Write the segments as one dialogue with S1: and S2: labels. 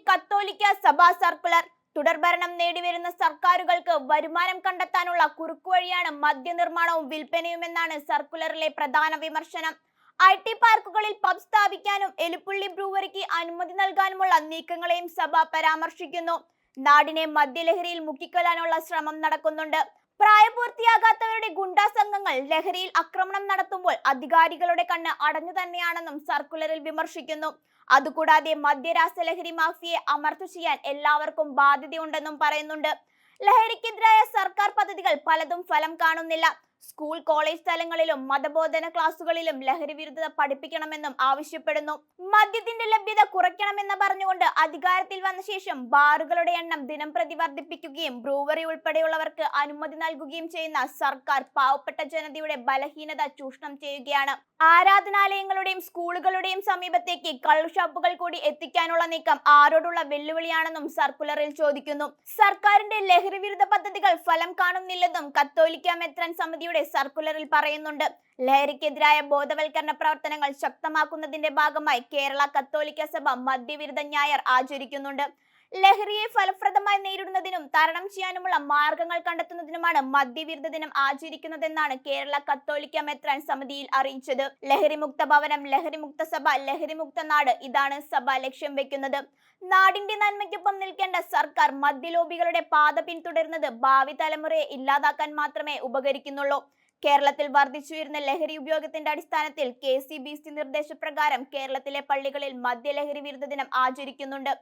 S1: കത്തോലിക്ക സഭാ സർക്കുലർ. തുടർഭരണം നേടിവരുന്ന സർക്കാരുകൾക്ക് വരുമാനം കണ്ടെത്താനുള്ള കുറുക്കുവഴിയാണ് മദ്യനിർമ്മാണവും വിൽപ്പനയുമെന്നാണ് സർക്കുലറിലെ പ്രധാന വിമർശനം. IT പാർക്കുകളിൽ പബ് സ്ഥാപിക്കാനും എലിപ്പുള്ളി ബ്രൂവറിക്ക് അനുമതി നൽകാനുമുള്ള നീക്കങ്ങളെയും സഭ പരാമർശിക്കുന്നു. നാടിനെ മദ്യലഹരിയിൽ മുക്കിക്കൊല്ലാനുള്ള ശ്രമം നടക്കുന്നുണ്ട്. പ്രായപൂർത്തിയാകാത്തവരുടെ ഗുണ്ടാ സംഘങ്ങൾ ലഹരിയിൽ ആക്രമണം നടത്തുമ്പോൾ അധികാരികളുടെ കണ്ണ് അടഞ്ഞു തന്നെയാണെന്നും സർക്കുലറിൽ വിമർശിക്കുന്നു. അതുകൂടാതെ മദ്യരാസലഹരി മാഫിയയെ അമർത്തു ചെയ്യാൻ എല്ലാവർക്കും ബാധ്യതയുണ്ടെന്നും പറയുന്നുണ്ട്. ലഹരിക്കെതിരായ സർക്കാർ പദ്ധതികൾ പലതും ഫലം കാണുന്നില്ല. സ്കൂൾ കോളേജ് തലങ്ങളിലും മതബോധന ക്ലാസുകളിലും ലഹരി വിരുദ്ധത പഠിപ്പിക്കണമെന്നും ആവശ്യപ്പെടുന്നു. മദ്യത്തിന്റെ ലഭ്യത കുറയ്ക്കണമെന്ന് പറഞ്ഞുകൊണ്ട് അധികാരത്തിൽ വന്ന ശേഷം ബാറുകളുടെ എണ്ണം ദിനംപ്രതി വർദ്ധിപ്പിക്കുകയും ബ്രൂവറി ഉൾപ്പെടെയുള്ളവർക്ക് അനുമതി നൽകുകയും ചെയ്യുന്ന സർക്കാർ പാവപ്പെട്ട ജനതയുടെ ബലഹീനത ചൂഷണം ചെയ്യുകയാണ്. ആരാധനാലയങ്ങളുടെയും സ്കൂളുകളുടെയും സമീപത്തേക്ക് കള്ളുഷാപ്പുകൾ കൂടി എത്തിക്കാനുള്ള നീക്കം ആരോടുള്ള വെല്ലുവിളിയാണെന്നും സർക്കുലറിൽ ചോദിക്കുന്നു. സർക്കാരിന്റെ ലഹരി വിരുദ്ധ പദ്ധതികൾ ഫലം കാണുന്നില്ലെന്നും കത്തോലിക്ക മെത്രാൻ സമിതിയുടെ സർക്കുലറിൽ പറയുന്നുണ്ട്. ലഹരിക്കെതിരായ ബോധവൽക്കരണ പ്രവർത്തനങ്ങൾ ശക്തമാക്കുന്നതിന്റെ ഭാഗമായി കേരള കത്തോലിക്ക സഭ മദ്യവിരുദ്ധ ഞായർ ആചരിക്കുന്നുണ്ട്. ലഹരിയെ ഫലപ്രദമായി നേരിടുന്നതിനും തരണം ചെയ്യാനുമുള്ള മാർഗങ്ങൾ കണ്ടെത്തുന്നതിനുമാണ് മദ്യവിരുദ്ധ ദിനം ആചരിക്കുന്നതെന്നാണ് കേരള കത്തോലിക്ക മെത്രാൻ സമിതിയിൽ അറിയിച്ചത്. ലഹരിമുക്ത ഭവനം, ലഹരിമുക്ത സഭ, ലഹരിമുക്ത നാട്, ഇതാണ് സഭ ലക്ഷ്യം വെക്കുന്നത്. നാടിന്റെ നന്മയ്ക്കൊപ്പം നിൽക്കേണ്ട സർക്കാർ മദ്യലോബികളുടെ പാത പിന്തുടരുന്നത് ഭാവി തലമുറയെ ഇല്ലാതാക്കാൻ മാത്രമേ ഉപകരിക്കുന്നുള്ളൂ. കേരളത്തിൽ വർദ്ധിച്ചുവരുന്ന ലഹരി ഉപയോഗത്തിന്റെ അടിസ്ഥാനത്തിൽ KCBC നിർദ്ദേശപ്രകാരം കേരളത്തിലെ പള്ളികളിൽ മദ്യലഹരി വിരുദ്ധ ദിനം ആചരിക്കുന്നുണ്ട്.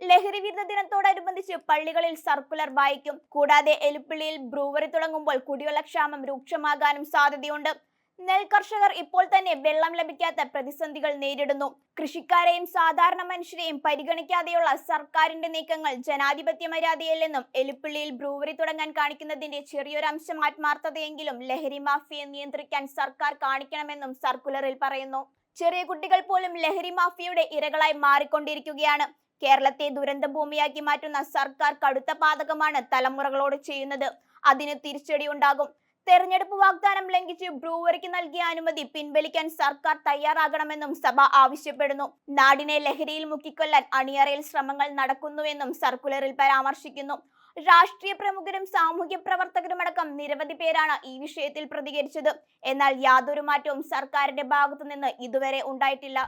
S1: ലഹരി വിരുദ്ധ ദിനത്തോടനുബന്ധിച്ച് പള്ളികളിൽ സർക്കുലർ വായിക്കും. കൂടാതെ എലിപ്പള്ളിയിൽ ബ്രൂവറി തുടങ്ങുമ്പോൾ കുടിവെള്ളക്ഷാമം രൂക്ഷമാകാനും സാധ്യതയുണ്ട്. നെൽകർഷകർ ഇപ്പോൾ തന്നെ വെള്ളം ലഭിക്കാത്ത പ്രതിസന്ധികൾ നേരിടുന്നു. കൃഷിക്കാരെയും സാധാരണ മനുഷ്യരെയും പരിഗണിക്കാതെയുള്ള സർക്കാരിന്റെ നീക്കങ്ങൾ ജനാധിപത്യ മര്യാദയല്ലെന്നും എലിപ്പള്ളിയിൽ ബ്രൂവറി തുടങ്ങാൻ കാണിക്കുന്നതിന്റെ ചെറിയൊരംശം ആത്മാർത്ഥതയെങ്കിലും ലഹരി മാഫിയയെ നിയന്ത്രിക്കാൻ സർക്കാർ കാണിക്കണമെന്നും സർക്കുലറിൽ പറയുന്നു. ചെറിയ കുട്ടികൾ പോലും ലഹരി മാഫിയയുടെ ഇരകളായി മാറിക്കൊണ്ടിരിക്കുകയാണ്. കേരളത്തെ ദുരന്ത ഭൂമിയാക്കി മാറ്റുന്ന സർക്കാർ കടുത്ത പാതകമാണ് തലമുറകളോട് ചെയ്യുന്നത്. അതിന് തിരിച്ചടി ഉണ്ടാകും. തെരഞ്ഞെടുപ്പ് വാഗ്ദാനം ലംഘിച്ച് ബ്രൂവറിക്ക് നൽകിയ അനുമതി പിൻവലിക്കാൻ സർക്കാർ തയ്യാറാകണമെന്നും സഭ ആവശ്യപ്പെടുന്നു. നാടിനെ ലഹരിയിൽ മുക്കിക്കൊല്ലാൻ അണിയറയിൽ ശ്രമങ്ങൾ നടക്കുന്നുവെന്നും സർക്കുലറിൽ പരാമർശിക്കുന്നു. രാഷ്ട്രീയ പ്രമുഖരും സാമൂഹ്യ പ്രവർത്തകരുമടക്കം നിരവധി പേരാണ് ഈ വിഷയത്തിൽ പ്രതികരിച്ചത്. എന്നാൽ യാതൊരു മാറ്റവും സർക്കാരിന്റെ ഭാഗത്തുനിന്ന് ഇതുവരെ ഉണ്ടായിട്ടില്ല.